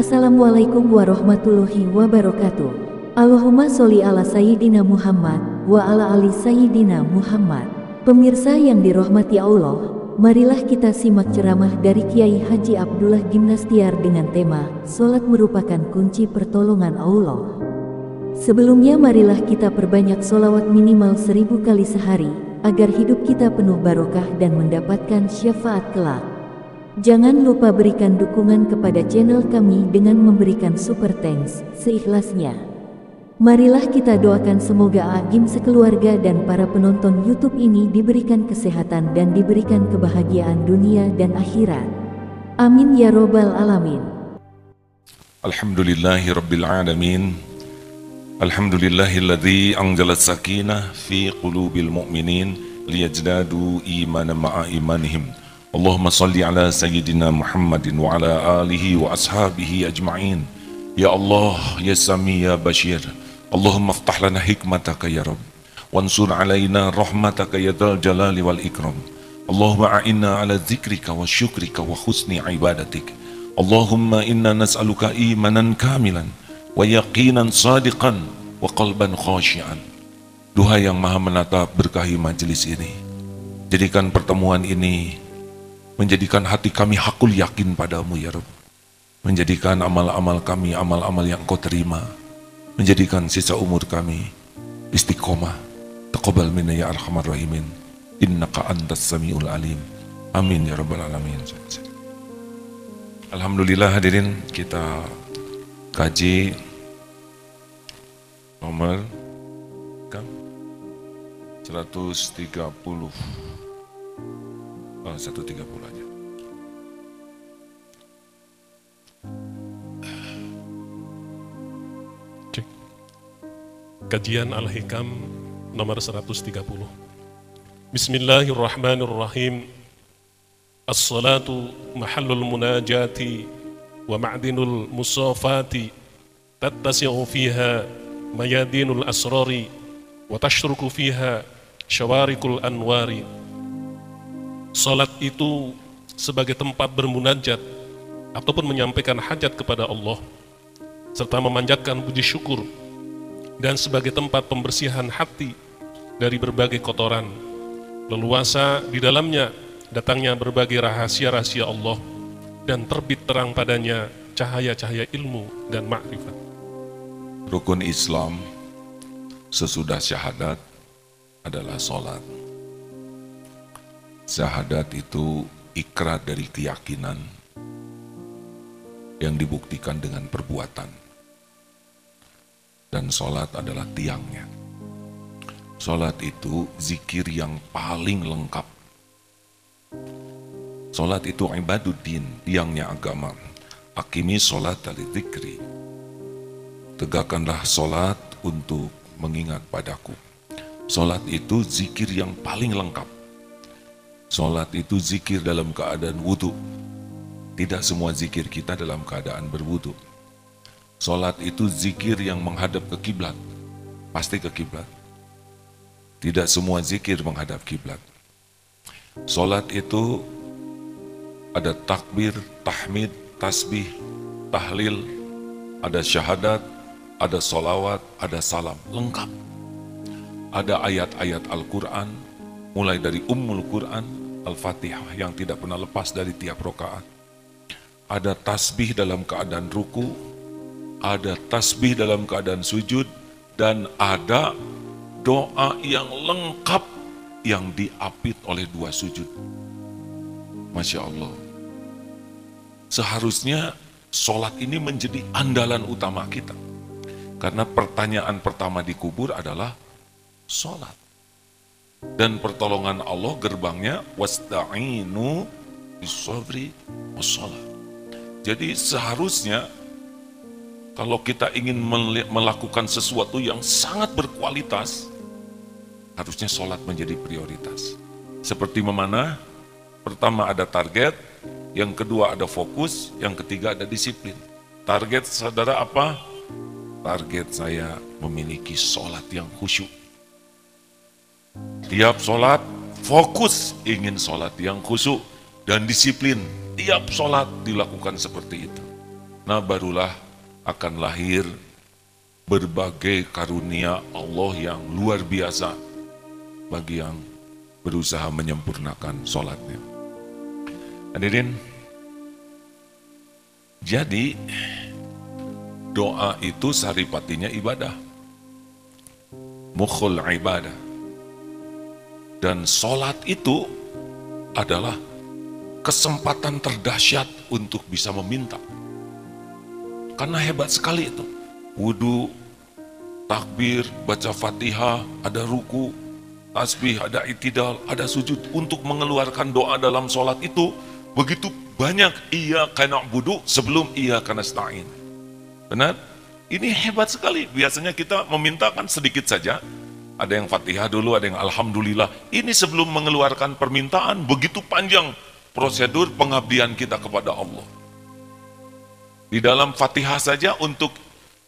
Assalamualaikum warahmatullahi wabarakatuh. Allahumma sholli ala Sayyidina Muhammad wa ala ali Sayyidina Muhammad. Pemirsa yang dirahmati Allah, marilah kita simak ceramah dari Kiai Haji Abdullah Gimnastiar dengan tema Salat merupakan kunci pertolongan Allah. Sebelumnya marilah kita perbanyak sholawat minimal 1000 kali sehari, agar hidup kita penuh barokah dan mendapatkan syafaat kelak. Jangan lupa berikan dukungan kepada channel kami dengan memberikan super thanks seikhlasnya. Marilah kita doakan semoga Agim sekeluarga dan para penonton YouTube ini diberikan kesehatan dan diberikan kebahagiaan dunia dan akhirat. Amin ya robbal alamin. Alhamdulillahi rabbil alamin. Alhamdulillahilladzi anzala sakinah fi qulubil mu'minin liyazdadu imanan ma'a imanihim. Allahumma salli ala Sayyidina Muhammadin wa ala alihi wa ashabihi ajma'in. Ya Allah, ya Sami, ya Bashir, Allahumma aftah lana hikmataka ya Rabb, wansur alaina rahmataka ya dzal jalali wal ikram. Allahumma a'inna ala dzikrika wa syukrika wa husni ibadatik. Allahumma inna nas'aluka imanan kamilan wa yaqinan sadiqan wa qalban khashi'an. Duha yang maha menatap, berkahi majelis ini. Jadikan pertemuan ini menjadikan hati kami hakul yakin padamu ya Rabb. Menjadikan amal-amal kami amal-amal yang Engkau terima. Menjadikan sisa umur kami istiqomah. Taqabbal minna ya arhamar rahimin. Innaka antas samiul alim. Amin ya rabbal alamin. Alhamdulillah hadirin, kita kaji nomor 130. 130 aja. Cek. Kajian Al-Hikam nomor 130. Bismillahirrahmanirrahim. As-salatu mahallul munajati wa ma'dinul musafati, tattasi'u fiha mayadinul asrari wa tashruku fiha syawarikul anwari. Salat itu sebagai tempat bermunajat ataupun menyampaikan hajat kepada Allah serta memanjatkan puji syukur, dan sebagai tempat pembersihan hati dari berbagai kotoran. Leluasa di dalamnya datangnya berbagai rahasia-rahasia Allah dan terbit terang padanya cahaya-cahaya ilmu dan makrifat. Rukun Islam sesudah syahadat adalah salat. Syahadat itu ikrar dari keyakinan yang dibuktikan dengan perbuatan. Dan sholat adalah tiangnya. Sholat itu zikir yang paling lengkap. Sholat itu ibaduddin, tiangnya agama. Aqimi sholat li dzikri. Tegakkanlah sholat untuk mengingat padaku. Sholat itu zikir yang paling lengkap. Sholat itu zikir dalam keadaan wudu. Tidak semua zikir kita dalam keadaan berwudu. Sholat itu zikir yang menghadap ke kiblat. Pasti ke kiblat. Tidak semua zikir menghadap kiblat. Sholat itu ada takbir, tahmid, tasbih, tahlil, ada syahadat, ada sholawat, ada salam. Lengkap. Ada ayat-ayat Al-Quran, mulai dari Ummul Quran, Al-Fatihah yang tidak pernah lepas dari tiap rakaat. Ada tasbih dalam keadaan ruku, ada tasbih dalam keadaan sujud, dan ada doa yang lengkap yang diapit oleh 2 sujud. Masya Allah. Seharusnya sholat ini menjadi andalan utama kita. Karena pertanyaan pertama di kubur adalah sholat. Dan pertolongan Allah gerbangnya wasta'inu bis-sabri was-shalah. Jadi seharusnya kalau kita ingin melakukan sesuatu yang sangat berkualitas, harusnya sholat menjadi prioritas. Seperti memanah, pertama ada target, yang kedua ada fokus, yang ketiga ada disiplin. Target saudara apa? Target saya memiliki sholat yang khusyuk. Tiap sholat fokus ingin sholat yang khusyuk dan disiplin. Tiap sholat dilakukan seperti itu. Nah, barulah akan lahir berbagai karunia Allah yang luar biasa bagi yang berusaha menyempurnakan sholatnya. Hadirin, jadi doa itu saripatinya ibadah, mukhul ibadah. Dan sholat itu adalah kesempatan terdahsyat untuk bisa meminta. Karena hebat sekali itu. Wudu, takbir, baca fatihah, ada ruku, tasbih, ada itidal, ada sujud. Untuk mengeluarkan doa dalam sholat itu begitu banyak. Iyyaka na'budu sebelum iyyaka nasta'in. Benar? Ini hebat sekali. Biasanya kita memintakan sedikit saja. Ada yang fatihah dulu, ada yang alhamdulillah. Ini sebelum mengeluarkan permintaan, begitu panjang prosedur pengabdian kita kepada Allah. Di dalam fatihah saja untuk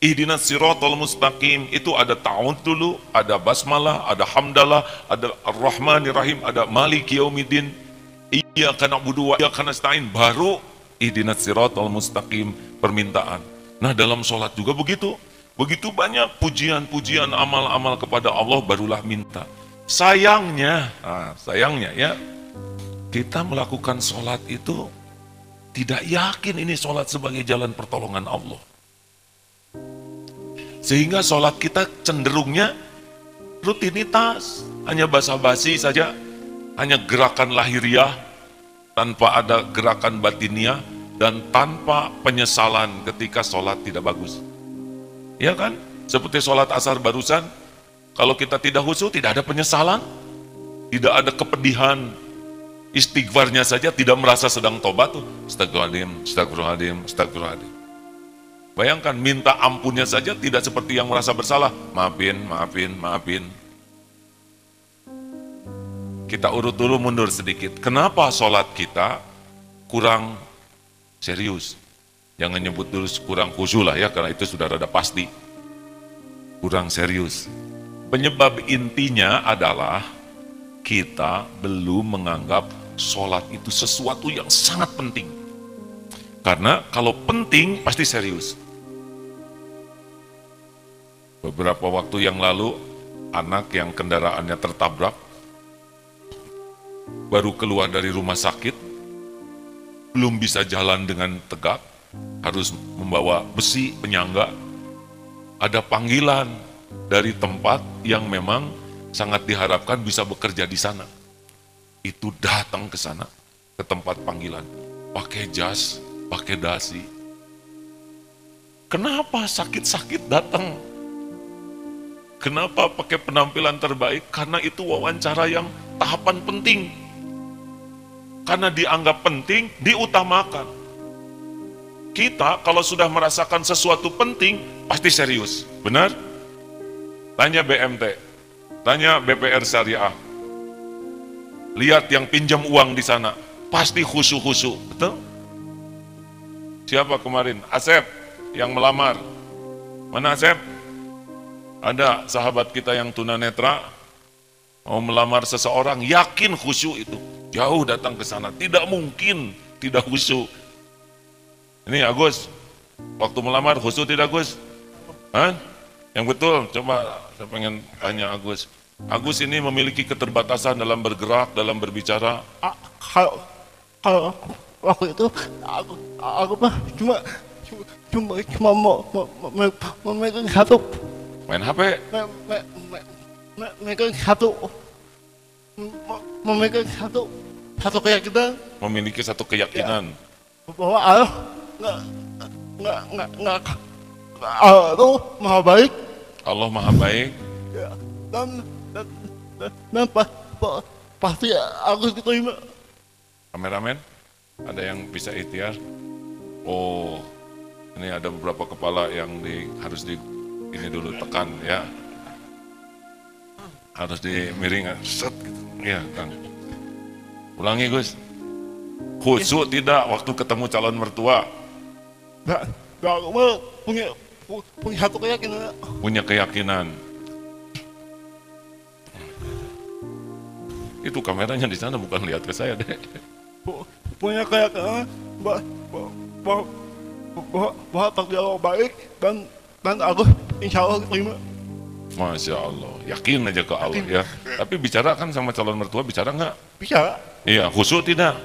ihdinas siratal mustaqim itu ada ta'awudz dulu, ada basmalah, ada hamdalah, ada ar-rahmanir rahim, ada maliki yaumiddin, iyyaka na'budu wa iyyaka nasta'in, baru ihdinas siratal mustaqim permintaan. Nah, dalam sholat juga begitu. Begitu banyak pujian-pujian amal-amal kepada Allah barulah minta. Sayangnya ya, kita melakukan sholat itu tidak yakin ini sholat sebagai jalan pertolongan Allah. Sehingga sholat kita cenderungnya rutinitas, hanya basa-basi saja, hanya gerakan lahiriah, tanpa ada gerakan batiniah, dan tanpa penyesalan ketika sholat tidak bagus. Ya kan? Seperti sholat asar barusan, kalau kita tidak khusyuk, tidak ada penyesalan, tidak ada kepedihan, istighfarnya saja tidak merasa sedang tobat tuh. Astagfirullahaladzim, astagfirullahaladzim, astagfirullahaladzim. Bayangkan, minta ampunnya saja tidak seperti yang merasa bersalah. Maafin, maafin, maafin. Kita urut dulu mundur sedikit. Kenapa sholat kita kurang serius? Jangan nyebut dulu kurang khusyuk lah ya, karena itu sudah rada pasti. Kurang serius. Penyebab intinya adalah kita belum menganggap sholat itu sesuatu yang sangat penting. Karena kalau penting pasti serius. Beberapa waktu yang lalu, anak yang kendaraannya tertabrak, baru keluar dari rumah sakit, belum bisa jalan dengan tegak, harus membawa besi penyangga. Ada panggilan dari tempat yang memang sangat diharapkan bisa bekerja di sana. Itu datang ke sana, ke tempat panggilan, pakai jas, pakai dasi. Kenapa sakit-sakit datang? Kenapa pakai penampilan terbaik? Karena itu wawancara yang tahapan penting. Karena dianggap penting, diutamakan. Kita kalau sudah merasakan sesuatu penting, pasti serius. Benar? Tanya BMT, tanya BPR Syariah. Lihat yang pinjam uang di sana, pasti khusyuk-khusyuk. Betul? Siapa kemarin? Asep yang melamar. Mana Asep? Ada sahabat kita yang tunanetra, mau melamar seseorang, yakin khusyuk itu. Jauh datang ke sana, tidak mungkin tidak khusyuk. Ini Agus, waktu melamar khusyuk tidak Agus? Hah? Yang betul, coba saya pengen tanya Agus. Agus ini memiliki keterbatasan dalam bergerak, dalam berbicara. Kalau waktu itu aku mah cuma mau memegang satu. Main HP? Memegang satu. Memegang satu keyakinan. Memiliki satu keyakinan. Bahwa Allah nggak Allah itu maha baik. Allah maha baik. Ya, dan pasti aku diterima. Kameramen, ada yang bisa ikhtiar? Oh, ini ada beberapa kepala yang harus ini dulu tekan ya. Harus dimiring, set gitu. Ya, Kang. Ulangi, Gus. Khusyuk tidak waktu ketemu calon mertua? Nggak punya satu keyakinan. Punya keyakinan. Itu kameranya di sana, bukan lihat ke saya deh. Punya keyakinan bahwa takdir Allah baik dan aku insya Allah terima. Masya Allah, yakin aja ke Allah ya. Tapi bicara kan sama calon mertua, bicara nggak? Bisa. Iya, khusyuk tidak?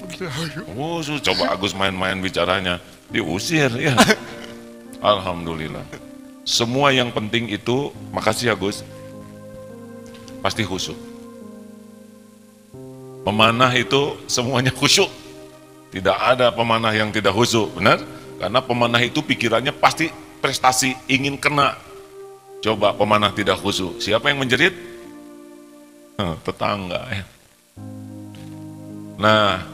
Bisa. Khusyuk, coba Agus main-main bicaranya, diusir ya. Alhamdulillah. Semua yang penting itu, makasih Agus, pasti khusyuk. Pemanah itu semuanya khusyuk. Tidak ada pemanah yang tidak khusyuk, benar? Karena pemanah itu pikirannya pasti prestasi, ingin kena. Coba pemanah tidak khusyuk, siapa yang menjerit? Tetangga ya. Nah,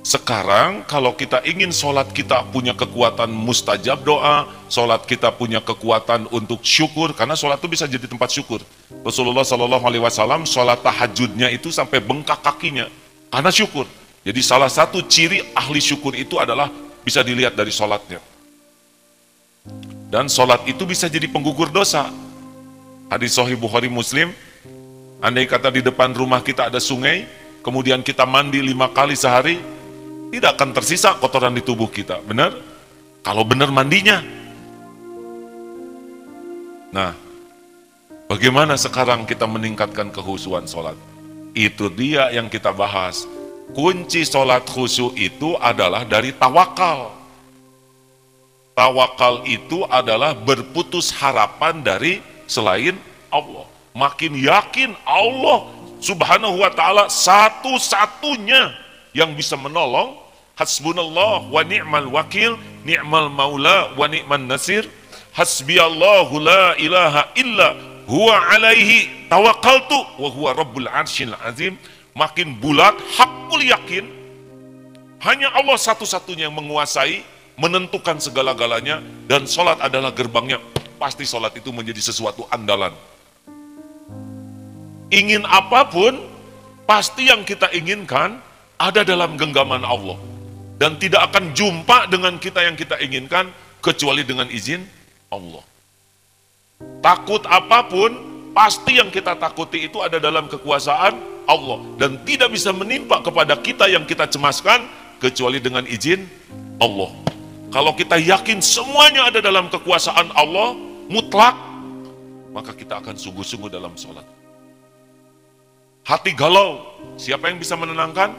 sekarang kalau kita ingin sholat kita punya kekuatan mustajab doa, sholat kita punya kekuatan untuk syukur, karena sholat itu bisa jadi tempat syukur. Rasulullah SAW sholat tahajudnya itu sampai bengkak kakinya, karena syukur. Jadi salah satu ciri ahli syukur itu adalah bisa dilihat dari sholatnya. Dan sholat itu bisa jadi penggugur dosa. Hadis Sahih Bukhari Muslim, andai kata di depan rumah kita ada sungai, kemudian kita mandi 5 kali sehari, tidak akan tersisa kotoran di tubuh kita, benar? Kalau benar mandinya. Nah, bagaimana sekarang kita meningkatkan kekhusyuan sholat? Itu dia yang kita bahas. Kunci sholat khusyuk itu adalah dari tawakal. Tawakal itu adalah berputus harapan dari selain Allah. Makin yakin Allah subhanahu wa ta'ala satu-satunya yang bisa menolong. Hasbunallah wa ni'mal wakil, ni'mal maula wa ni'man nasir. Hasbiyallahu la ilaha illa huwa alaihi tawakkaltu wa huwa rabbul arsyil azim. Makin bulat, hakul yakin, hanya Allah satu-satunya yang menguasai, menentukan segala-galanya, dan sholat adalah gerbangnya. Pasti sholat itu menjadi sesuatu andalan. Ingin apapun, pasti yang kita inginkan ada dalam genggaman Allah, dan tidak akan jumpa dengan kita yang kita inginkan kecuali dengan izin Allah. Takut apapun, pasti yang kita takuti itu ada dalam kekuasaan Allah, dan tidak bisa menimpa kepada kita yang kita cemaskan kecuali dengan izin Allah. Kalau kita yakin semuanya ada dalam kekuasaan Allah mutlak, maka kita akan sungguh-sungguh dalam sholat. Hati galau, siapa yang bisa menenangkan?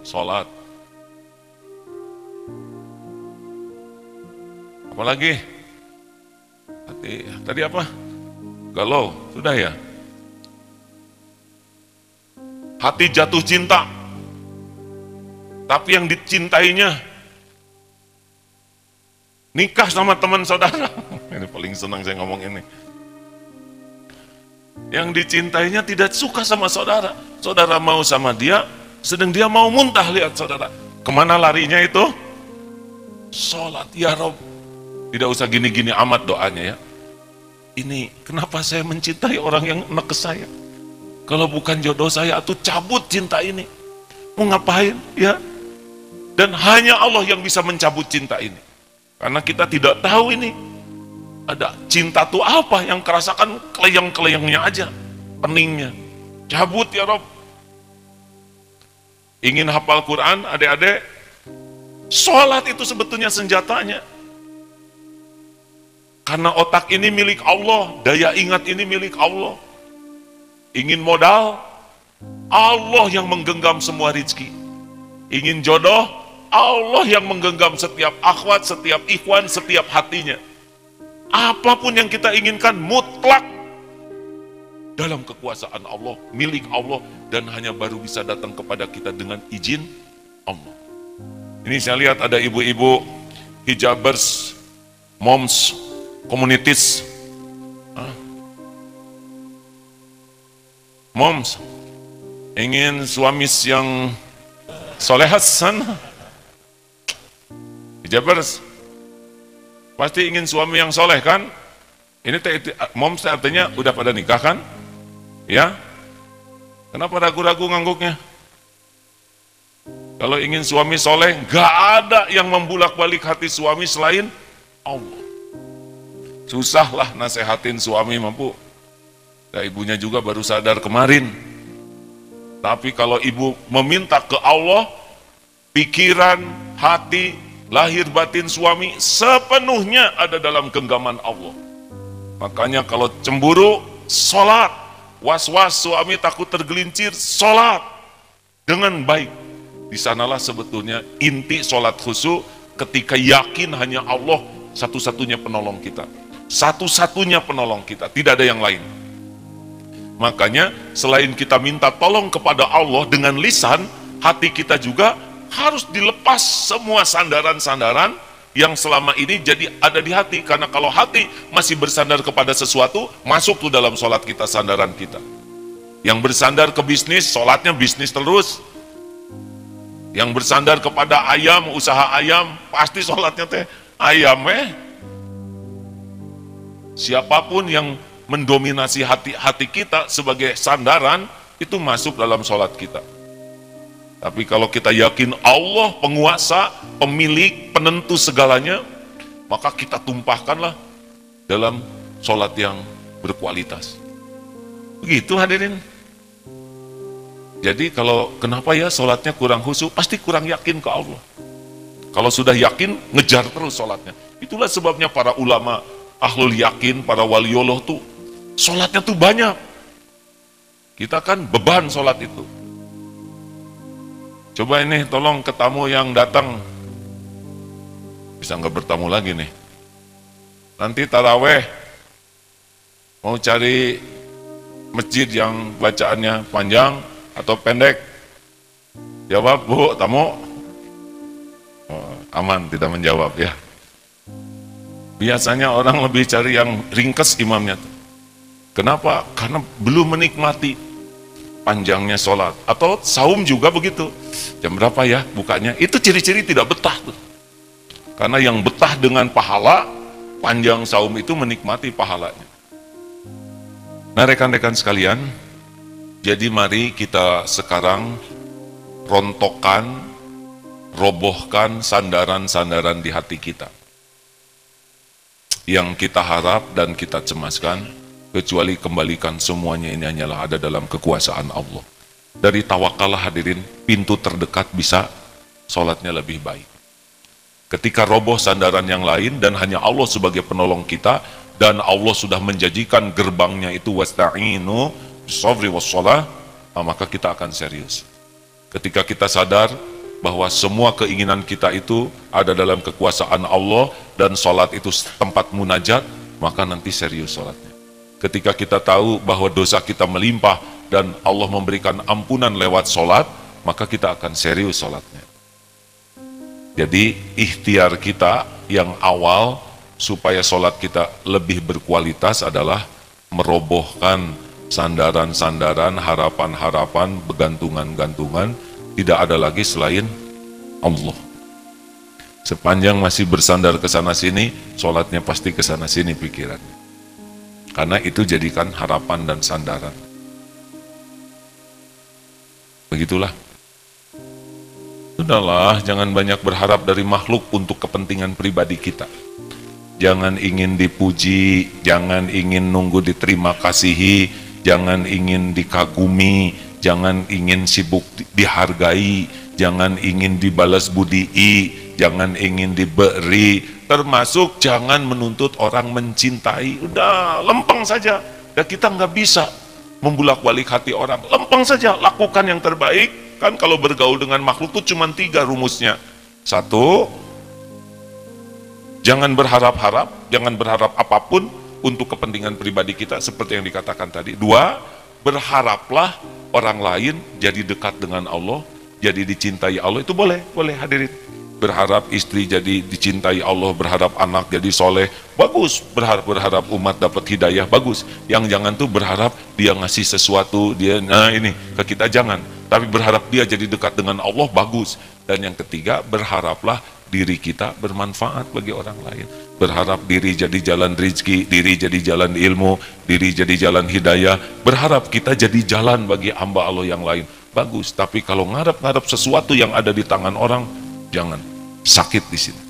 Sholat. Apalagi? Tadi apa? Galau, sudah ya? Hati jatuh cinta, tapi yang dicintainya nikah sama teman saudara. Ini paling senang saya ngomong ini. Yang dicintainya tidak suka sama saudara. Saudara mau sama dia, sedang dia mau muntah lihat saudara. Kemana larinya itu? Sholat, ya Rob. Tidak usah gini-gini amat doanya ya. Ini kenapa saya mencintai orang yang enak ke saya? Kalau bukan jodoh saya, tuh cabut cinta ini. Mau ngapain ya? Dan hanya Allah yang bisa mencabut cinta ini. Karena kita tidak tahu ini ada cinta tuh apa, yang kerasakan keleyang-keleyangnya aja, peningnya. Cabut ya Rob. Ingin hafal Quran, adik-adik, sholat itu sebetulnya senjatanya. Karena otak ini milik Allah, daya ingat ini milik Allah. Ingin modal, Allah yang menggenggam semua rizki. Ingin jodoh, Allah yang menggenggam setiap akhwat, setiap ikhwan, setiap hatinya. Apapun yang kita inginkan mutlak dalam kekuasaan Allah, milik Allah, dan hanya baru bisa datang kepada kita dengan izin Allah. Ini saya lihat ada ibu-ibu hijabers, moms, communities. Moms ingin suami yang soleh hasan. Hijabers pasti ingin suami yang soleh kan? Ini moms artinya udah pada nikah kan? Ya? Kenapa ragu-ragu ngangguknya? Kalau ingin suami soleh, gak ada yang membulak-balik hati suami selain Allah. Susahlah nasehatin suami mampu. Ya, ibunya juga baru sadar kemarin. Tapi kalau ibu meminta ke Allah, pikiran, hati, lahir batin suami sepenuhnya ada dalam genggaman Allah. Makanya kalau cemburu, sholat. Was-was suami takut tergelincir, sholat dengan baik. Di sanalah sebetulnya inti sholat khusyuk, ketika yakin hanya Allah satu-satunya penolong kita. Satu-satunya penolong kita, tidak ada yang lain. Makanya selain kita minta tolong kepada Allah dengan lisan, hati kita juga harus dilepas semua sandaran-sandaran yang selama ini jadi ada di hati. Karena kalau hati masih bersandar kepada sesuatu, masuk tuh dalam sholat kita sandaran kita. Yang bersandar ke bisnis, sholatnya bisnis terus. Yang bersandar kepada ayam, usaha ayam, pasti sholatnya teh ayam. Siapapun yang mendominasi hati kita sebagai sandaran, itu masuk dalam sholat kita. Tapi kalau kita yakin Allah penguasa, pemilik, penentu segalanya, maka kita tumpahkanlah dalam sholat yang berkualitas. Begitu hadirin. Jadi kalau kenapa ya sholatnya kurang khusyuk, pasti kurang yakin ke Allah. Kalau sudah yakin, ngejar terus sholatnya. Itulah sebabnya para ulama, ahlul yakin, para waliullah tuh, sholatnya tuh banyak. Kita kan beban sholat itu. Coba ini tolong ke tamu yang datang, bisa nggak bertamu lagi nih. Nanti taraweh, mau cari masjid yang bacaannya panjang atau pendek? Jawab bu, tamu. Oh, aman, tidak menjawab ya. Biasanya orang lebih cari yang ringkas imamnya. Kenapa? Karena belum menikmati panjangnya sholat. Atau saum juga begitu. Jam berapa ya bukanya? Itu ciri-ciri tidak betah tuh. Karena yang betah dengan pahala, panjang saum itu menikmati pahalanya. Nah rekan-rekan sekalian, jadi mari kita sekarang rontokkan, robohkan sandaran-sandaran di hati kita. Yang kita harap dan kita cemaskan, kecuali kembalikan semuanya ini hanyalah ada dalam kekuasaan Allah. Dari tawakallah hadirin, pintu terdekat bisa sholatnya lebih baik. Ketika roboh sandaran yang lain dan hanya Allah sebagai penolong kita, dan Allah sudah menjanjikan gerbangnya itu wasta'inu bisabri wassalah, maka kita akan serius. Ketika kita sadar bahwa semua keinginan kita itu ada dalam kekuasaan Allah dan sholat itu tempat munajat, maka nanti serius sholatnya. Ketika kita tahu bahwa dosa kita melimpah dan Allah memberikan ampunan lewat sholat, maka kita akan serius sholatnya. Jadi ikhtiar kita yang awal supaya sholat kita lebih berkualitas adalah merobohkan sandaran-sandaran, harapan-harapan, begantungan-gantungan, tidak ada lagi selain Allah. Sepanjang masih bersandar ke sana sini, sholatnya pasti ke sana sini pikirannya. Karena itu jadikan harapan dan sandaran. Begitulah. Sudahlah, jangan banyak berharap dari makhluk untuk kepentingan pribadi kita. Jangan ingin dipuji, jangan ingin nunggu diterima kasihi, jangan ingin dikagumi, jangan ingin sibuk dihargai, jangan ingin dibalas budii, jangan ingin diberi. Termasuk jangan menuntut orang mencintai. Udah lempeng saja. Dan kita nggak bisa membulak-balik hati orang. Lempeng saja, lakukan yang terbaik. Kan kalau bergaul dengan makhluk itu cuma 3 rumusnya. 1, jangan berharap-harap, jangan berharap apapun untuk kepentingan pribadi kita seperti yang dikatakan tadi. 2, berharaplah orang lain jadi dekat dengan Allah, jadi dicintai Allah. Itu boleh hadirin. Berharap istri jadi dicintai Allah, berharap anak jadi soleh, bagus. Berharap umat dapat hidayah, bagus. Yang jangan tuh berharap dia ngasih sesuatu, dia ini ke kita, jangan. Tapi berharap dia jadi dekat dengan Allah, bagus. Dan yang ketiga, berharaplah diri kita bermanfaat bagi orang lain. Berharap diri jadi jalan rezeki, diri jadi jalan ilmu, diri jadi jalan hidayah. Berharap kita jadi jalan bagi hamba Allah yang lain, bagus. Tapi kalau ngarep-ngarep sesuatu yang ada di tangan orang, jangan, sakit di sini.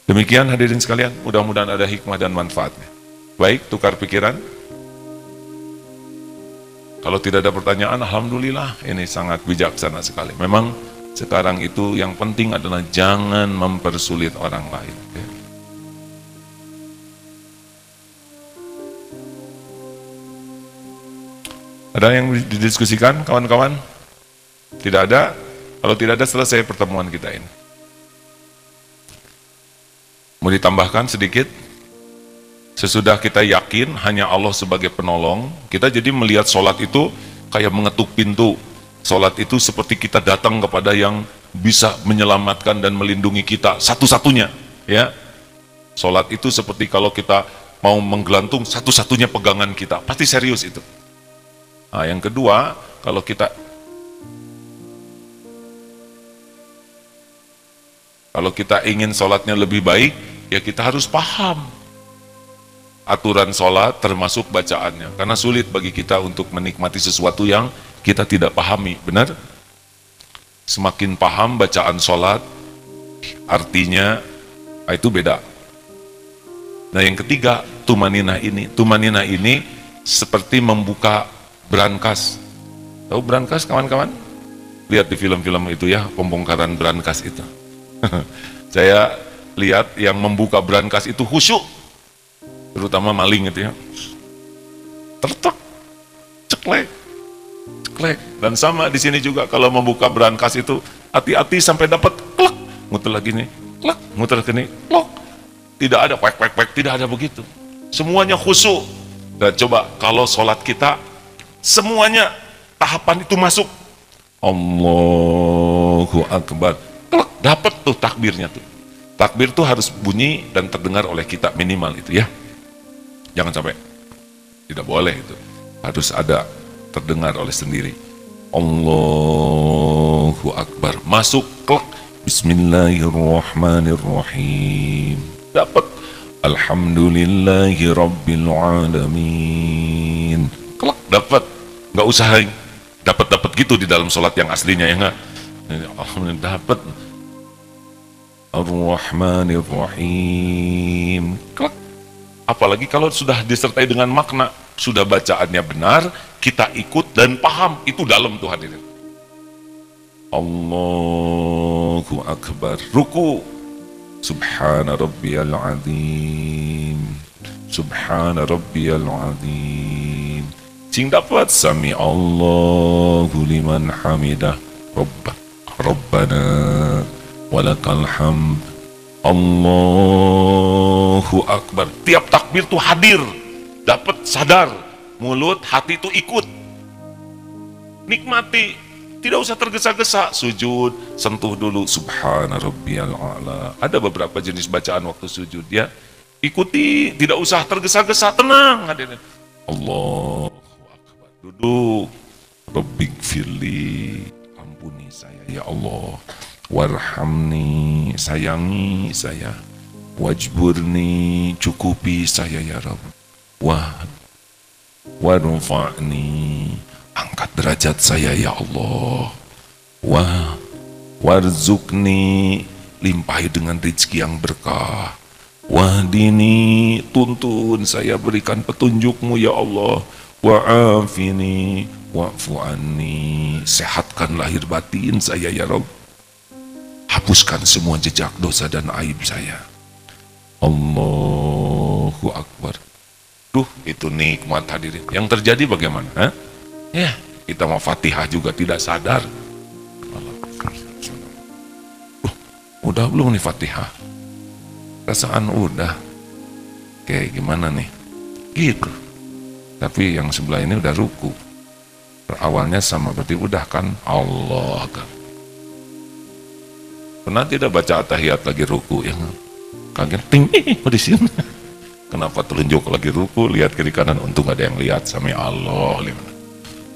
Demikian hadirin sekalian, mudah-mudahan ada hikmah dan manfaatnya. Baik, tukar pikiran. Kalau tidak ada pertanyaan, alhamdulillah, ini sangat bijaksana sekali. Memang Sekarang itu yang penting adalah jangan mempersulit orang lain. Ya. Ada yang didiskusikan kawan-kawan? Tidak ada? Kalau tidak ada, selesai pertemuan kita ini. Mau ditambahkan sedikit? Sesudah kita yakin hanya Allah sebagai penolong, kita jadi melihat sholat itu kayak mengetuk pintu. Sholat itu seperti kita datang kepada yang bisa menyelamatkan dan melindungi kita satu-satunya. Ya, sholat itu seperti kalau kita mau menggelantung satu-satunya pegangan kita, pasti serius itu. Nah, yang kedua, kalau kita ingin sholatnya lebih baik, ya kita harus paham aturan sholat termasuk bacaannya. Karena sulit bagi kita untuk menikmati sesuatu yang kita tidak pahami, benar? Semakin paham bacaan sholat, artinya itu beda. Nah yang ketiga, tumaninah ini. Tumaninah ini seperti membuka brankas. Tahu brankas kawan-kawan? Lihat di film-film itu ya, pembongkaran brankas itu. Saya lihat yang membuka brankas itu khusyuk, terutama maling itu ya. Tertek, ceklek. Dan sama di sini juga kalau membuka brankas itu hati-hati sampai dapat klek, muter lagi nih, klek, muter ke nih, klok. Tidak ada pek, tidak ada begitu. Semuanya khusyuk. Dan coba kalau sholat kita semuanya tahapan itu masuk. Allahu Akbar. Klek, dapat tuh takbirnya tuh. Takbir tuh harus bunyi dan terdengar oleh kita minimal itu ya. Jangan sampai tidak boleh itu. Harus ada terdengar oleh sendiri. Allahu Akbar. Masuk klek. Bismillahirrahmanirrahim. Dapat. Alhamdulillahi Rabbil Alamin. Klek, dapat. Nggak usah dapat gitu di dalam sholat yang aslinya ya nggak. Alhamdulillah dapat. Ar-Rahmanir-Rahim. Klek. Apalagi kalau sudah disertai dengan makna, sudah bacaannya benar, kita ikut dan paham, itu dalam tuh hadirin. Allahu Akbar. Ruku. Subhana rabbiyal azim. Subhana rabbiyal azim. Sing dapat sami Allahu liman hamidah. Rabbana walakal hamd. Allahu Akbar. Tiap takbir tuh hadir, dapat sadar, mulut, hati tuh ikut. Nikmati, tidak usah tergesa-gesa. Sujud, sentuh dulu Subhana rabbiyal a'la. Ada beberapa jenis bacaan waktu sujud ya. Ikuti, tidak usah tergesa-gesa, tenang hadirin. Allahu Akbar. Duduk. Rabbighfirli, ampuni saya ya Allah. Warhamni, sayangi saya. Wajburni, cukupi saya ya Rabb. Warfa'ni, angkat derajat saya ya Allah. Warzukni, limpahi dengan rezeki yang berkah. Wahdini, tuntun saya, berikan petunjukmu ya Allah. Wa'afini, wa'fu anni, sehatkan lahir batin saya ya Rabb. Hapuskan semua jejak dosa dan aib saya. Allahu Akbar. Duh, itu nikmat hadirin. Yang terjadi bagaimana? Hah? Ya, kita mau Fatihah juga tidak sadar. Udah belum nih Fatihah? Perasaan udah. Kayak gimana nih? Gitu. Tapi yang sebelah ini udah ruku. Awalnya sama, berarti udah kan? Allah kan. Pernah tidak baca tahiyat lagi ruku yang kaget ting di sini. Kenapa telunjuk lagi ruku, lihat kiri kanan, untung ada yang lihat sami Allah.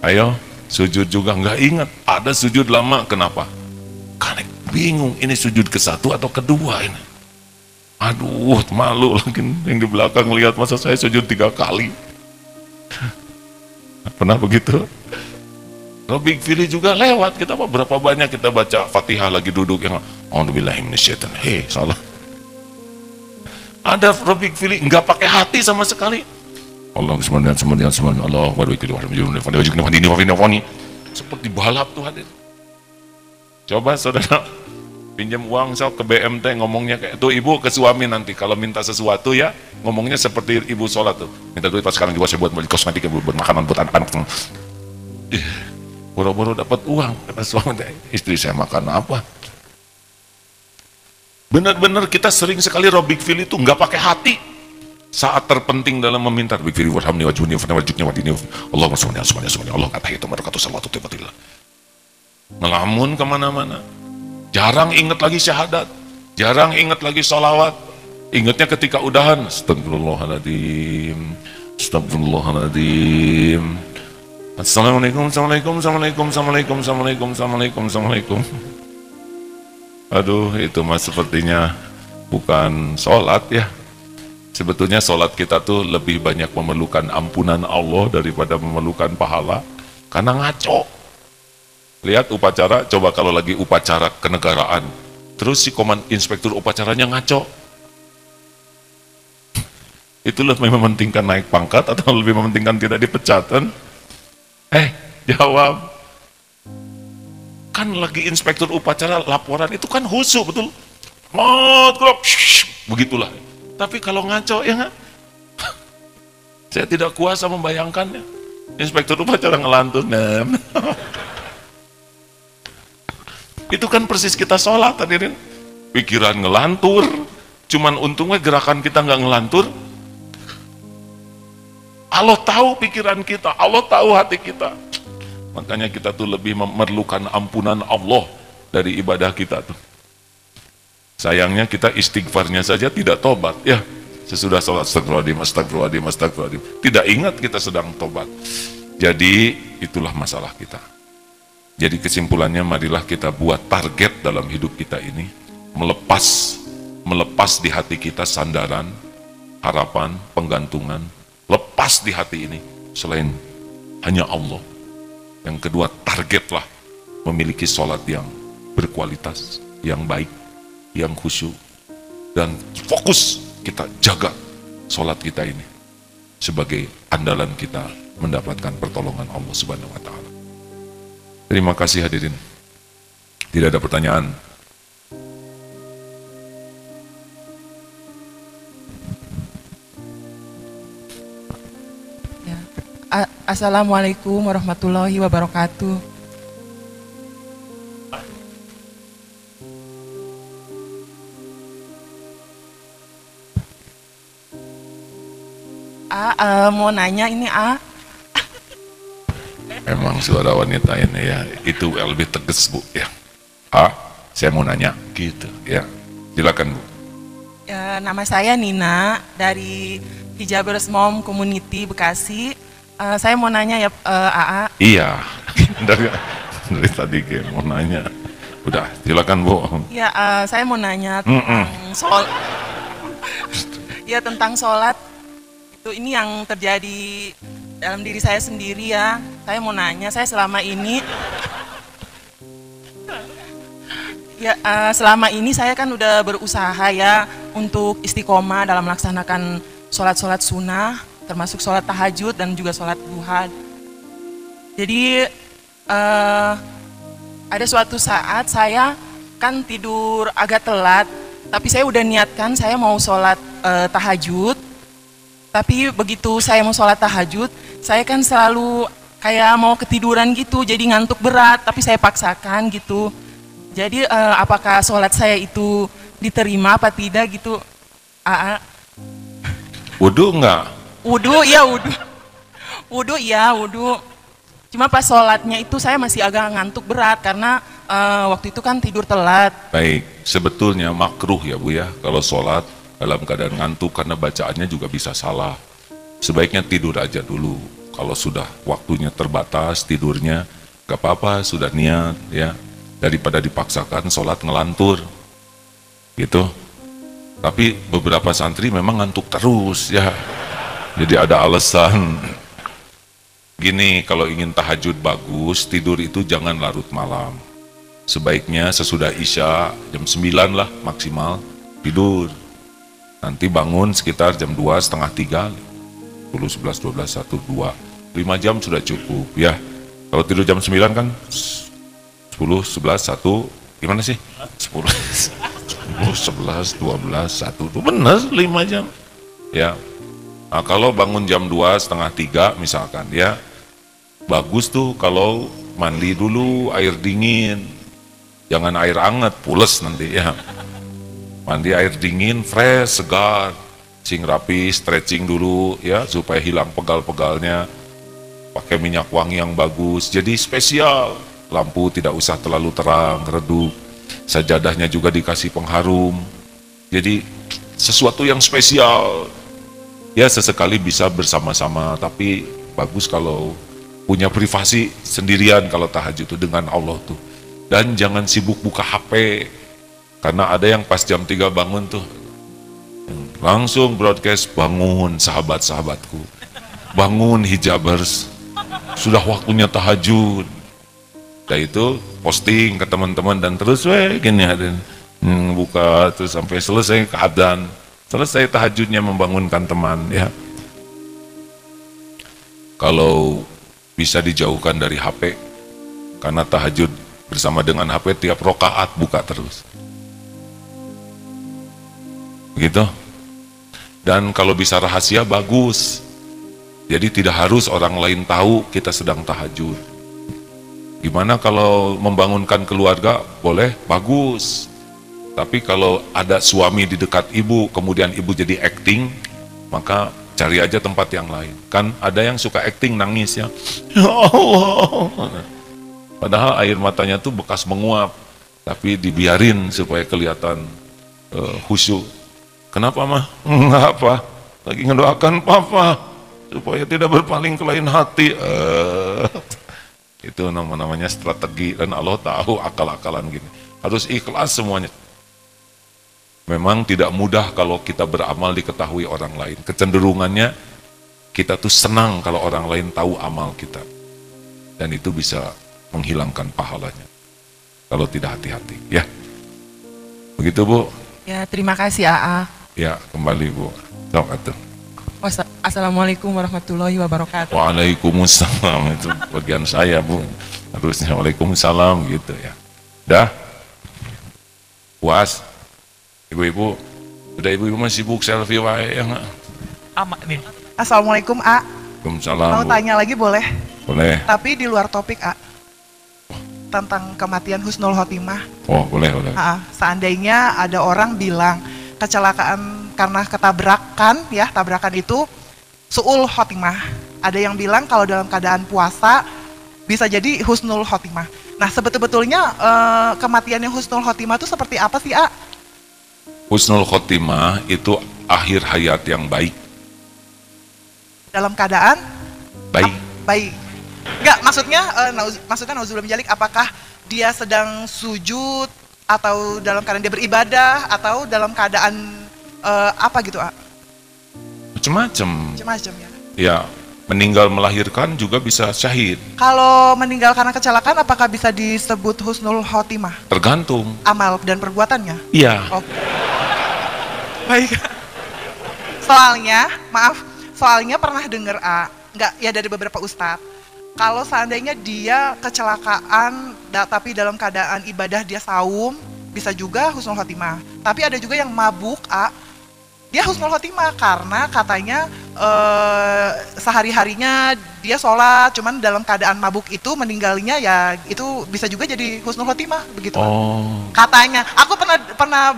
Ayo sujud juga nggak ingat, ada sujud lama, kenapa? Karena bingung ini sujud ke satu atau kedua ini. Aduh malu lagi yang di belakang lihat, masa saya sujud 3 kali. Pernah begitu? Rabbighfirli juga lewat, kita berapa banyak kita baca Fatihah lagi duduk yang A'udzubillahi minasyaitonir rajim. Salah. Ada Rabbighfirli enggak pakai hati sama sekali. Allah seperti balap tuh hadir. Coba saudara pinjam uang sok ke BMT ngomongnya kayak tuh ibu ke suami nanti kalau minta sesuatu ya ngomongnya seperti ibu sholat tuh, minta duit pas sekarang juga saya buat beli kosmetik, buat makanan, buat anak-anak. Boro-boro dapat uang, kata suami, istri saya makan apa? Benar-benar kita sering sekali robik fil itu nggak pakai hati. Saat terpenting dalam meminta robik fil warhamni wajhuni wajhuni wadini Allahumma sholli ala Allah kata itu barakatuh salawatu tibatillah. Ngelamun kemana-mana, jarang ingat lagi syahadat, jarang ingat lagi sholawat, ingatnya ketika udahan astagfirullahaladzim, astagfirullahaladzim, assalamualaikum, assalamualaikum, assalamualaikum, assalamualaikum, assalamualaikum, assalamualaikum, assalamualaikum. Aduh, itu mah sepertinya bukan sholat ya. Sebetulnya sholat kita tuh lebih banyak memerlukan ampunan Allah daripada memerlukan pahala, karena ngaco. Lihat upacara, coba kalau lagi upacara kenegaraan, terus si inspektur upacaranya ngaco. Itu lebih mementingkan naik pangkat atau lebih mementingkan tidak dipecat kan? Jawab. Kan lagi inspektur upacara laporan itu kan khusyuk betul. Begitulah. Tapi kalau ngaco ya nggak? Saya tidak kuasa membayangkannya. Inspektur upacara ngelantun. Itu kan persis kita sholat hadirin. Pikiran ngelantur. Cuman untungnya gerakan kita nggak ngelantur. Allah tahu pikiran kita, Allah tahu hati kita. Makanya kita tuh lebih memerlukan ampunan Allah dari ibadah kita tuh. Sayangnya kita istighfarnya saja tidak tobat ya. Sesudah sholat astagfirullahaladzim, astagfirullahaladzim, astagfirullahaladzim, tidak ingat kita sedang tobat. Jadi itulah masalah kita. Jadi kesimpulannya marilah kita buat target dalam hidup kita ini, melepas di hati kita sandaran, harapan, penggantungan, lepas di hati ini selain hanya Allah. Yang kedua, targetlah memiliki sholat yang berkualitas, yang baik, yang khusyuk, dan fokus kita jaga sholat kita ini sebagai andalan kita mendapatkan pertolongan Allah Subhanahu wa Ta'ala. Terima kasih hadirin. Tidak ada pertanyaan. Assalamualaikum warahmatullahi wabarakatuh. Mau nanya ini Emang suara wanita ini ya, itu lebih tegas Bu ya. Saya mau nanya gitu ya. Silakan Bu. Nama saya Nina dari Hijabers Mom Community Bekasi. Saya mau nanya ya AA. Iya. dari tadi mau nanya. Udah, silakan Bu. Ya, saya mau nanya tentang tentang sholat. Itu ini yang terjadi dalam diri saya sendiri ya. Saya mau nanya, saya selama ini selama ini saya kan udah berusaha ya untuk istiqomah dalam melaksanakan sholat-sholat sunnah, termasuk sholat tahajud dan juga sholat duha. Jadi ada suatu saat saya kan tidur agak telat, tapi saya udah niatkan saya mau sholat tahajud. Tapi begitu saya mau sholat tahajud, saya kan selalu kayak mau ketiduran gitu, jadi ngantuk berat, tapi saya paksakan gitu. Jadi apakah sholat saya itu diterima apa tidak gitu? Wudu enggak? Wudu, iya wudu. Wudu, iya wudu. Cuma pas sholatnya itu saya masih agak ngantuk berat, karena waktu itu kan tidur telat. Baik, sebetulnya makruh ya Bu ya, kalau sholat dalam keadaan ngantuk karena bacaannya juga bisa salah. Sebaiknya tidur aja dulu. Kalau sudah waktunya terbatas tidurnya, gak apa-apa, sudah niat ya. Daripada dipaksakan sholat ngelantur gitu. Tapi beberapa santri memang ngantuk terus ya. Jadi ada alasan. Gini, kalau ingin tahajud bagus, tidur itu jangan larut malam. Sebaiknya sesudah Isya jam 9 lah maksimal tidur. Nanti bangun sekitar jam 2, setengah 3, 10, 11, 12, 1, 2, 5 jam sudah cukup ya. Kalau tidur jam 9 kan 10 10, 11, 1, gimana sih? 10, 10, 11, 12, 1, itu benar 5 jam. Ya, nah, kalau bangun jam 2, setengah 3 misalkan ya, bagus tuh kalau mandi dulu air dingin, jangan air hangat, pules nanti ya. Mandi air dingin, fresh, segar, cing rapi, stretching dulu ya, supaya hilang pegal-pegalnya. Pakai minyak wangi yang bagus, jadi spesial. Lampu tidak usah terlalu terang, redup. Sajadahnya juga dikasih pengharum. Jadi sesuatu yang spesial. Ya sesekali bisa bersama-sama, tapi bagus kalau punya privasi sendirian kalau tahajud itu dengan Allah tuh. Dan jangan sibuk buka HP. Karena ada yang pas jam 3 bangun tuh, langsung broadcast, bangun sahabat-sahabatku. Bangun hijabers. Sudah waktunya tahajud. Dan itu posting ke teman-teman dan terus gini ada buka terus sampai selesai keadaan. Selesai tahajudnya membangunkan teman ya. Kalau bisa dijauhkan dari HP, karena tahajud bersama dengan HP tiap rokaat buka terus. Begitu. Dan kalau bisa rahasia bagus. Jadi tidak harus orang lain tahu kita sedang tahajud. Gimana kalau membangunkan keluarga? Boleh, bagus. Tapi kalau ada suami di dekat ibu, kemudian ibu jadi acting, maka cari aja tempat yang lain. Kan ada yang suka acting nangis ya. Ya Allah. Padahal air matanya tuh bekas menguap, tapi dibiarin supaya kelihatan khusyuk. Kenapa mah? Enggak apa, lagi ngedoakan papa supaya tidak berpaling ke lain hati. Itu namanya strategi, dan Allah tahu akal-akalan gini. Harus ikhlas semuanya. Memang tidak mudah kalau kita beramal diketahui orang lain. Kecenderungannya kita tuh senang kalau orang lain tahu amal kita. Dan itu bisa menghilangkan pahalanya kalau tidak hati-hati ya. Begitu Bu. Ya, terima kasih AA. Ya, kembali Bu. Assalamualaikum warahmatullahi wabarakatuh. Waalaikumsalam, itu bagian saya Bu. Harusnya waalaikumsalam gitu ya. Dah? Puas? Ibu-ibu? Udah ibu-ibu masih sibuk selfie wae ya nggak? Amak nih. Assalamualaikum A. Waalaikumsalam. Mau tanya lagi boleh? Boleh. Tapi di luar topik A. Tentang kematian husnul khotimah. Oh boleh boleh. Seandainya ada orang bilang kecelakaan karena ketabrakan ya, tabrakan itu su'ul khotimah. Ada yang bilang kalau dalam keadaan puasa bisa jadi husnul khotimah. Nah sebetulnya kematian yang husnul khotimah itu seperti apa sih A? Husnul khotimah itu akhir hayat yang baik. Dalam keadaan? Baik. Baik. Enggak, maksudnya nauzubillah min dzalik, apakah dia sedang sujud atau dalam keadaan dia beribadah atau dalam keadaan apa gitu, A? Macam-macam. Macam-macam ya. Ya, meninggal melahirkan juga bisa syahid. Kalau meninggal karena kecelakaan apakah bisa disebut husnul khotimah? Tergantung. Amal dan perbuatannya? Iya. Oke. Baik. Soalnya pernah dengar enggak ya dari beberapa ustadz, kalau seandainya dia kecelakaan tapi dalam keadaan ibadah dia saum, bisa juga husnul khotimah. Tapi ada juga yang mabuk dia husnul khotimah karena katanya sehari-harinya dia sholat, cuman dalam keadaan mabuk itu meninggalnya ya itu bisa juga jadi husnul khotimah begitu. Oh. Katanya, aku pernah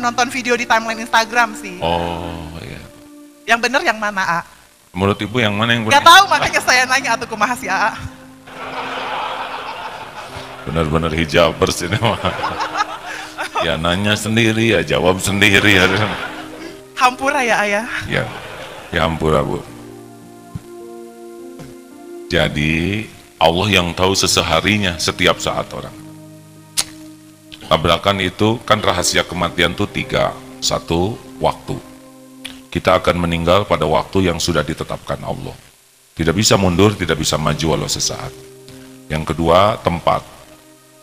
nonton video di timeline Instagram sih. Oh iya. Yang benar yang mana Menurut ibu yang mana yang benar? Gak tahu, makanya saya nanya atau kumaha si A. Benar-benar hijabers ini mah. Ya nanya sendiri ya jawab sendiri ya. Hampura ya ayah. Ya hampura Bu. Jadi Allah yang tahu seseharinya setiap saat orang. Tabrakan itu kan rahasia kematian itu 3. 1, waktu. Kita akan meninggal pada waktu yang sudah ditetapkan Allah. Tidak bisa mundur, tidak bisa maju walau sesaat. Yang kedua, tempat.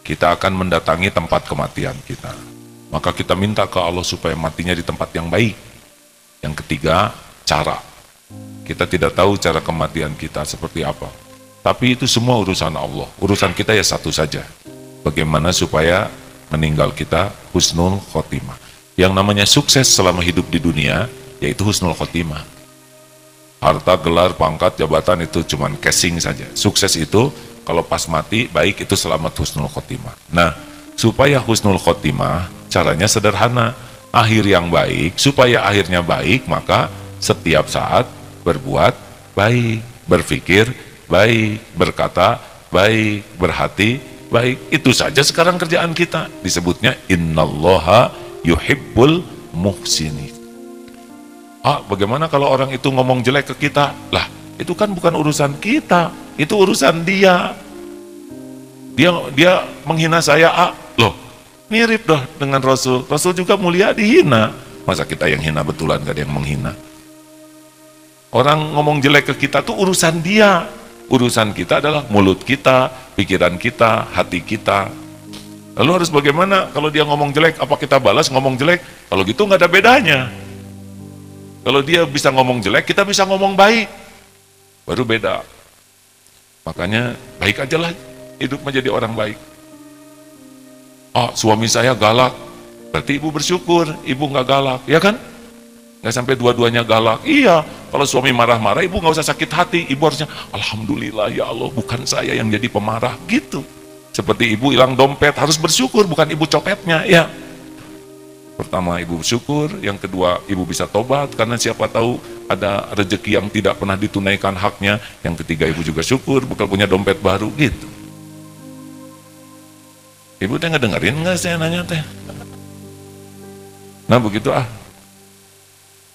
Kita akan mendatangi tempat kematian kita. Maka kita minta ke Allah supaya matinya di tempat yang baik. Yang ketiga, cara. Kita tidak tahu cara kematian kita seperti apa. Tapi itu semua urusan Allah. Urusan kita ya satu saja, bagaimana supaya meninggal kita husnul khotimah. Yang namanya sukses selama hidup di dunia yaitu husnul khotimah. Harta, gelar, pangkat, jabatan itu cuman casing saja. Sukses itu kalau pas mati baik, itu selamat husnul khotimah. Nah, supaya husnul khotimah caranya sederhana. Akhir yang baik, supaya akhirnya baik maka setiap saat berbuat baik, berpikir baik, berkata baik, berhati baik. Itu saja sekarang kerjaan kita. Disebutnya innallaha yuhibbul muhsinin. Bagaimana kalau orang itu ngomong jelek ke kita? Lah, itu kan bukan urusan kita, itu urusan dia. Dia menghina saya, loh, mirip dah dengan Rasul. Rasul juga mulia dihina. Masa kita yang hina betulan, gak ada yang menghina? Orang ngomong jelek ke kita tuh urusan dia. Urusan kita adalah mulut kita, pikiran kita, hati kita. Lalu harus bagaimana kalau dia ngomong jelek? Apa kita balas ngomong jelek? Kalau gitu gak ada bedanya. Kalau dia bisa ngomong jelek, kita bisa ngomong baik. Baru beda. Makanya baik aja lah hidup menjadi orang baik. Suami saya galak, berarti ibu bersyukur, ibu nggak galak, ya kan? Nggak sampai dua-duanya galak. Iya, kalau suami marah-marah, ibu nggak usah sakit hati, ibu harusnya alhamdulillah ya Allah, bukan saya yang jadi pemarah, gitu. Seperti ibu hilang dompet, harus bersyukur, bukan ibu copetnya, ya. Pertama ibu bersyukur, yang kedua ibu bisa tobat, karena siapa tahu ada rezeki yang tidak pernah ditunaikan haknya, yang ketiga ibu juga syukur, bakal punya dompet baru, gitu. Ibu teh ngedengerin nggak saya nanya teh? Nah begitu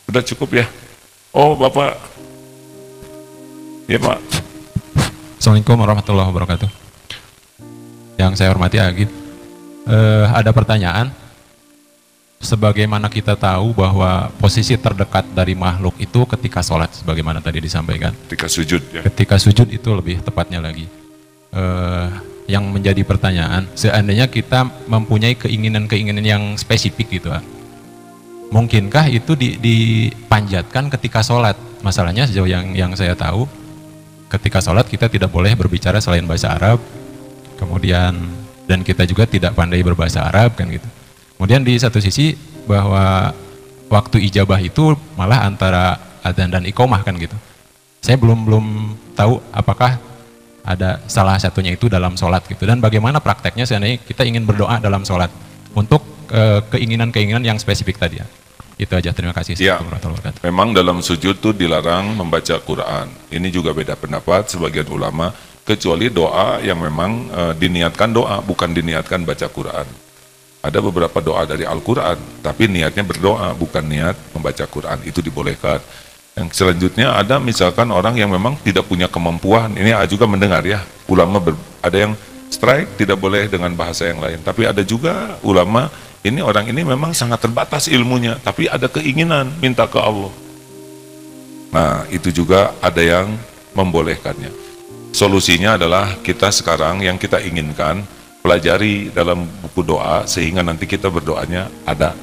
udah cukup ya. Bapak, ya Pak. Assalamualaikum warahmatullahi wabarakatuh. Yang saya hormati Agit, ada pertanyaan. Sebagaimana kita tahu bahwa posisi terdekat dari makhluk itu ketika sholat, sebagaimana tadi disampaikan. Ketika sujud ya. Ketika sujud itu lebih tepatnya lagi. Yang menjadi pertanyaan, seandainya kita mempunyai keinginan-keinginan yang spesifik gitu, mungkinkah itu dipanjatkan ketika sholat? Masalahnya sejauh yang saya tahu, ketika sholat kita tidak boleh berbicara selain bahasa Arab, kemudian dan kita juga tidak pandai berbahasa Arab kan gitu. Kemudian di satu sisi bahwa waktu ijabah itu malah antara adzan dan iqomah kan gitu. Saya belum tahu apakah ada salah satunya itu dalam sholat gitu, dan bagaimana prakteknya seandainya kita ingin berdoa dalam sholat untuk keinginan-keinginan yang spesifik tadi ya. Itu aja, terima kasih. Ya, memang dalam sujud tuh dilarang membaca Quran. Ini juga beda pendapat sebagian ulama, kecuali doa yang memang diniatkan doa, bukan diniatkan baca Quran. Ada beberapa doa dari Al-Quran, tapi niatnya berdoa, bukan niat membaca Quran, itu dibolehkan. Yang selanjutnya ada misalkan orang yang memang tidak punya kemampuan, ini juga mendengar ya, ulama ada yang strike tidak boleh dengan bahasa yang lain, tapi ada juga ulama, ini orang ini memang sangat terbatas ilmunya, tapi ada keinginan minta ke Allah. Nah itu juga ada yang membolehkannya. Solusinya adalah kita sekarang yang kita inginkan, pelajari dalam buku doa, sehingga nanti kita berdoanya ada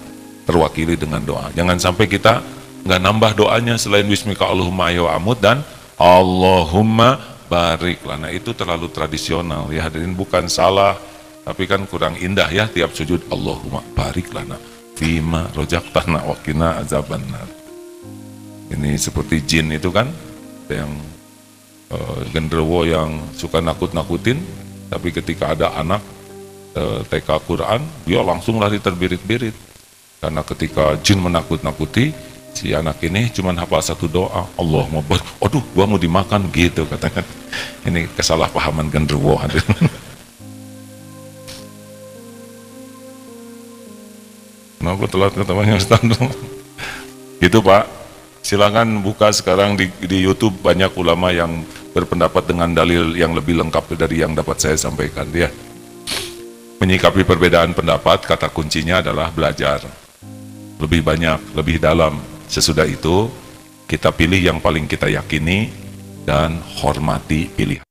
terwakili dengan doa. Jangan sampai kita nggak nambah doanya selain Bismika Allahumma ya amut dan Allahumma barik lana. Itu terlalu tradisional ya hadirin, bukan salah, tapi kan kurang indah ya tiap sujud Allahumma barik lana fima rojaktana wakina azabannar. Ini seperti jin itu kan, yang genderuwo yang suka nakut-nakutin, tapi ketika ada anak TK Quran, dia langsung lari terbirit-birit, karena ketika jin menakut-nakuti, si anak ini cuma hafal satu doa, Allahumma barik, aduh gua mau dimakan gitu katanya. Ini kesalahpahaman genderuwo. Kenapa telat ketemunya Ustaz? Gitu Pak, silakan buka sekarang di YouTube, banyak ulama yang berpendapat dengan dalil yang lebih lengkap dari yang dapat saya sampaikan ya. Menyikapi perbedaan pendapat, kata kuncinya adalah belajar lebih banyak, lebih dalam. Sesudah itu kita pilih yang paling kita yakini dan hormati pilihan.